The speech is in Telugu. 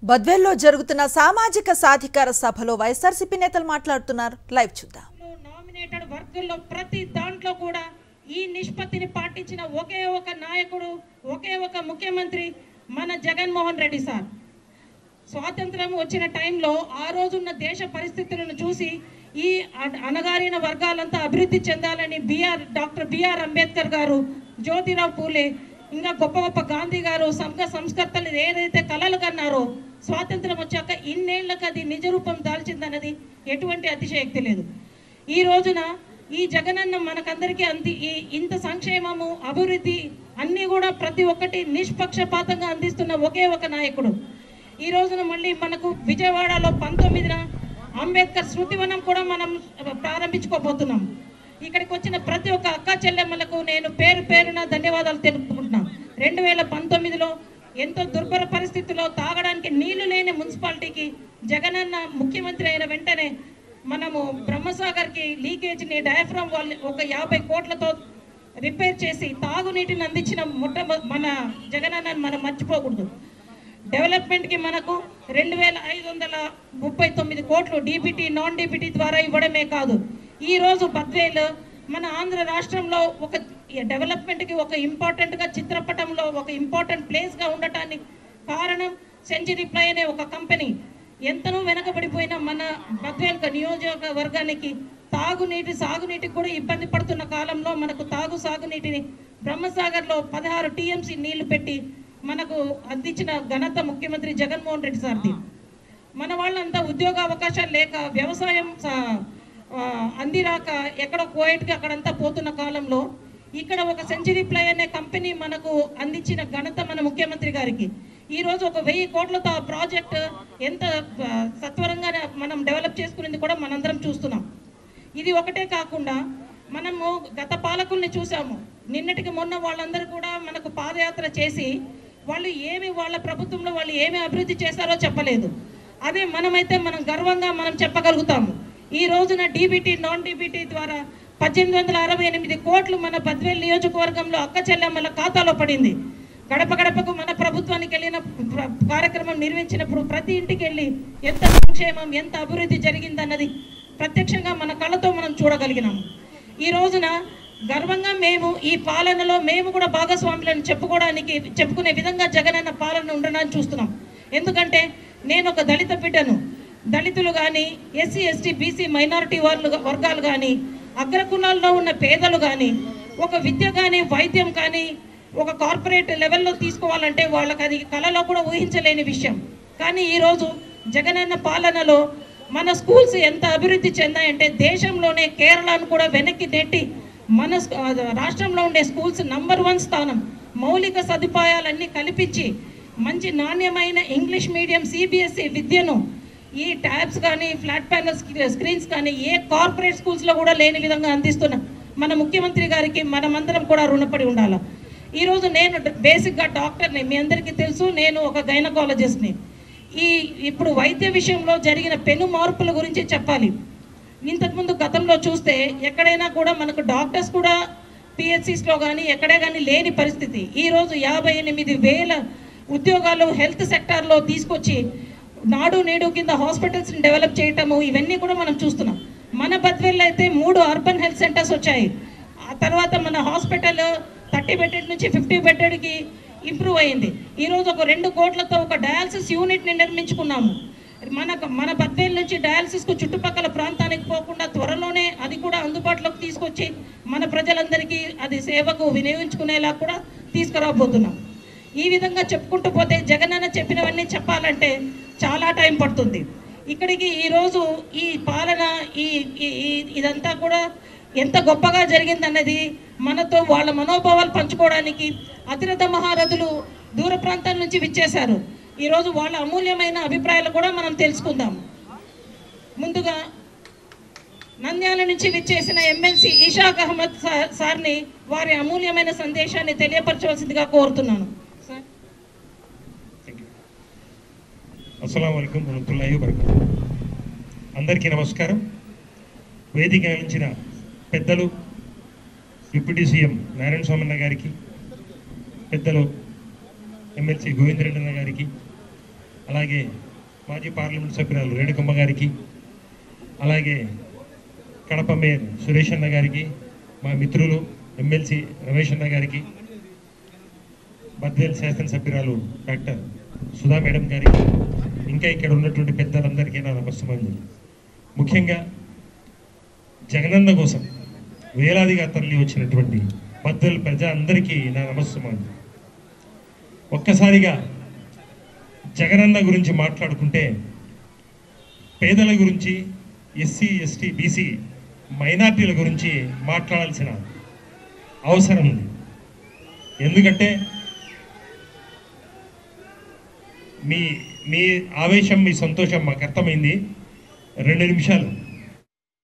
బద్వేల్లో జరుగుతున్న సామాజిక సాధికార సభలో వైఎస్ఆర్సీపీ నేతలు మాట్లాడుతున్నారు. లైవ్ చూద్దాం. నామినేటెడ్ వర్గంలో ప్రతి దాంట్లో కూడా ఈ నిష్పత్తిని పాటించిన ఒకే ఒక నాయకుడు, ఒకే ఒక ముఖ్యమంత్రి మన జగన్మోహన్ రెడ్డి సార్. స్వాతంత్రం వచ్చిన టైంలో ఆ రోజున్న దేశ పరిస్థితులను చూసి ఈ అణగారిన వర్గాలంతా అభివృద్ధి చెందాలని డాక్టర్ బిఆర్ అంబేద్కర్ గారు, జ్యోతిరావు పూలే, ఇంకా గొప్ప గొప్ప గాంధీ గారు, సంఘ సంస్కర్తలు ఏదైతే కలలు కన్నారో స్వాతంత్రం వచ్చాక ఇన్నేళ్లకు అది నిజరూపం దాల్చిందన్నది ఎటువంటి అతిశయోక్తి లేదు. ఈ రోజున ఈ జగనన్న మనకందరికీ ఇంత సంక్షేమము, అభివృద్ధి అన్నీ కూడా ప్రతి ఒక్కటి నిష్పక్షపాతంగా అందిస్తున్న ఒకే ఒక నాయకుడు. ఈ రోజున మళ్ళీ మనకు విజయవాడలో 19న అంబేద్కర్ స్మృతివనం కూడా మనం ప్రారంభించుకోబోతున్నాం. ఇక్కడికి వచ్చిన ప్రతి ఒక్క అక్క చెల్లెమ్మలకు నేను పేరు పేరున ధన్యవాదాలు తెలుపుకుంటున్నాను. 2019లో ఎంతో దుర్భర పరిస్థితుల్లో తాగడానికి నీళ్లు లేని మున్సిపాలిటీకి జగనన్న ముఖ్యమంత్రి అయిన వెంటనే మనము బ్రహ్మసాగర్కి లీకేజ్ని డయాఫ్రామ్ వాళ్ళు ఒక 50 కోట్లతో రిపేర్ చేసి తాగునీటిని అందించిన మన జగనన్నని మనం మర్చిపోకూడదు. డెవలప్మెంట్కి మనకు 2539 కోట్లు డీబీటీ, నాన్ డీబీటీ ద్వారా ఇవ్వడమే కాదు, ఈరోజు బద్వేల్ మన ఆంధ్ర రాష్ట్రంలో ఒక డెవలప్మెంట్కి ఒక ఇంపార్టెంట్గా చిత్రపటంలో ఒక ఇంపార్టెంట్ ప్లేస్గా ఉండటానికి కారణం సెంచరీ ప్లై అనే ఒక కంపెనీ. ఎంతనో వెనకబడిపోయిన మన బద్వేల్ నియోజకవర్గానికి తాగునీటి, సాగునీటికి కూడా ఇబ్బంది పడుతున్న కాలంలో మనకు సాగునీటిని బ్రహ్మసాగర్లో 16 టీఎంసీ నీళ్లు పెట్టి మనకు అందించిన ఘనత ముఖ్యమంత్రి జగన్మోహన్ రెడ్డి సార్ది. మన వాళ్ళంతా ఉద్యోగ అవకాశాలు లేక, వ్యవసాయం అందిరాక ఎక్కడో కోయట్కి అక్కడంతా పోతున్న కాలంలో ఇక్కడ ఒక సెంచరీ ప్లై అనే కంపెనీ మనకు అందించిన ఘనత మన ముఖ్యమంత్రి గారికి. ఈరోజు ఒక 1000 కోట్లతో ఆ ప్రాజెక్ట్ ఎంత సత్వరంగా మనం డెవలప్ చేసుకునేది కూడా మనందరం చూస్తున్నాం. ఇది ఒకటే కాకుండా మనము గత పాలకుల్ని చూసాము. నిన్నటికి మొన్న వాళ్ళందరూ కూడా మనకు పాదయాత్ర చేసి వాళ్ళ ప్రభుత్వంలో వాళ్ళు ఏమి అభివృద్ధి చేశారో చెప్పలేదు. అదే మనమైతే మనం గర్వంగా మనం చెప్పగలుగుతాము. ఈ రోజున డీబీటీ, నాన్ డీబీటీ ద్వారా 1868 కోట్లు మన బద్వేల్ నియోజకవర్గంలో అక్క చెల్లెమ్మల ఖాతాలో పడింది. గడప గడపకు మన ప్రభుత్వానికి వెళ్ళిన కార్యక్రమం నిర్వహించినప్పుడు ప్రతి ఇంటికి వెళ్ళి ఎంత సంక్షేమం, ఎంత అభివృద్ధి జరిగిందన్నది ప్రత్యక్షంగా మన కళ్ళతో మనం చూడగలిగినాము. ఈ రోజున గర్వంగా మేము ఈ పాలనలో మేము కూడా భాగస్వాములను చెప్పుకునే విధంగా జగనన్న పాలన ఉండడానికి చూస్తున్నాం. ఎందుకంటే నేను ఒక దళిత బిడ్డను. దళితులు కానీ, ఎస్సీ, ఎస్టీ, బీసీ, మైనారిటీ వర్గాలు కానీ, అగ్రకులాల్లో ఉన్న పేదలు కానీ, ఒక విద్య కానీ, వైద్యం కానీ ఒక కార్పొరేట్ లెవెల్లో తీసుకోవాలంటే వాళ్ళకి అది కళలో కూడా ఊహించలేని విషయం. కానీ ఈరోజు జగనన్న పాలనలో మన స్కూల్స్ ఎంత అభివృద్ధి చెందాయంటే దేశంలోనే కేరళను కూడా వెనక్కి నెట్టి మన రాష్ట్రంలో ఉండే స్కూల్స్ నంబర్ 1 స్థానం. మౌలిక సదుపాయాలన్నీ కల్పించి మంచి నాణ్యమైన ఇంగ్లీష్ మీడియం సిబిఎస్ఈ విద్యను ఈ ట్యాబ్స్ కానీ, ఫ్లాట్ ప్యానల్ స్క్రీన్స్ కానీ ఏ కార్పొరేట్ స్కూల్స్లో కూడా లేని విధంగా అందిస్తున్న మన ముఖ్యమంత్రి గారికి మనమందరం కూడా రుణపడి ఉండాలి. ఈరోజు నేను బేసిక్గా డాక్టర్ని, మీ అందరికీ తెలుసు, నేను ఒక గైనకాలజిస్ట్ని. ఇప్పుడు వైద్య విషయంలో జరిగిన పెను మార్పుల గురించి చెప్పాలి. ఇంతకుముందు గతంలో చూస్తే ఎక్కడైనా కూడా మనకు డాక్టర్స్ కూడా పిహెచ్సిస్లో కానీ ఎక్కడే కానీ లేని పరిస్థితి. ఈరోజు 58,000 ఉద్యోగాలు హెల్త్ సెక్టార్లో తీసుకొచ్చి నాడు నేడు కింద హాస్పిటల్స్ని డెవలప్ చేయటము, ఇవన్నీ కూడా మనం చూస్తున్నాం. మన బద్వేల్లో అయితే 3 అర్బన్ హెల్త్ సెంటర్స్ వచ్చాయి. ఆ తర్వాత మన హాస్పిటల్ 30 బెడ్డెడ్ నుంచి 50 బెడ్డెడ్కి ఇంప్రూవ్ అయింది. ఈరోజు ఒక 2 కోట్లతో ఒక డయాలసిస్ యూనిట్ని నిర్మించుకున్నాము. మన బద్వేల్ నుంచి డయాలసిస్కు చుట్టుపక్కల ప్రాంతానికి పోకుండా త్వరలోనే అది కూడా అందుబాటులోకి తీసుకొచ్చి మన ప్రజలందరికీ అది సేవకు వినియోగించుకునేలా కూడా తీసుకురాబోతున్నాం. ఈ విధంగా చెప్పుకుంటూ పోతే జగనన్న చెప్పినవన్నీ చెప్పాలంటే చాలా టైం పడుతుంది. ఇక్కడికి ఈరోజు ఈ పాలన ఇదంతా కూడా ఎంత గొప్పగా జరిగిందన్నది మనతో వాళ్ళ మనోభావాలు పంచుకోవడానికి అతిరథ మహారథులు దూర ప్రాంతాల నుంచి విచ్చేశారు. ఈరోజు వాళ్ళ అమూల్యమైన అభిప్రాయాలు కూడా మనం తెలుసుకుందాం. ముందుగా నంద్యాల నుంచి విచ్చేసిన ఎమ్మెల్సీ ఇషాక్ అహ్మద్ సార్ని వారి అమూల్యమైన సందేశాన్ని తెలియపరచవలసిందిగా కోరుతున్నాను. సార్. అస్సలాము అలైకుం వరహ్మతుల్లాహి వబరకాతుహు. అందరికీ నమస్కారం. వేదిక నిలిచిన పెద్దలు డిప్యూటీ సీఎం నారాయణ స్వామి గారికి, పెద్దలు ఎమ్మెల్సీ గోవిందరెడ్డి గారికి, అలాగే మాజీ పార్లమెంట్ సభ్యురాలు రేణుకమ్మ గారికి, అలాగే కడప మేయర్ సురేష్ అన్న గారికి, మా మిత్రులు ఎమ్మెల్సీ రమేష్ అన్న గారికి, బద్వేల్ శాసనసభ్యురాలు డాక్టర్ సుధా మేడం గారికి, ఇంకా ఇక్కడ ఉన్నటువంటి పెద్దలందరికీ నా నమస్కారం. ముఖ్యంగా జగనన్న కోసం వేలాదిగా తరలి వచ్చినటువంటి బద్వేల్ ప్రజలందరికీ నా నమస్కారం. ఒక్కసారిగా జగనన్న గురించి మాట్లాడుకుంటే పేదల గురించి, ఎస్సీ ఎస్టీ బీసీ మైనార్టీల గురించి మాట్లాడాల్సిన అవసరం ఉంది. ఎందుకంటే మీ ఆవేశం, మీ సంతోషం మాకు అర్థమైంది. 2 నిమిషాలు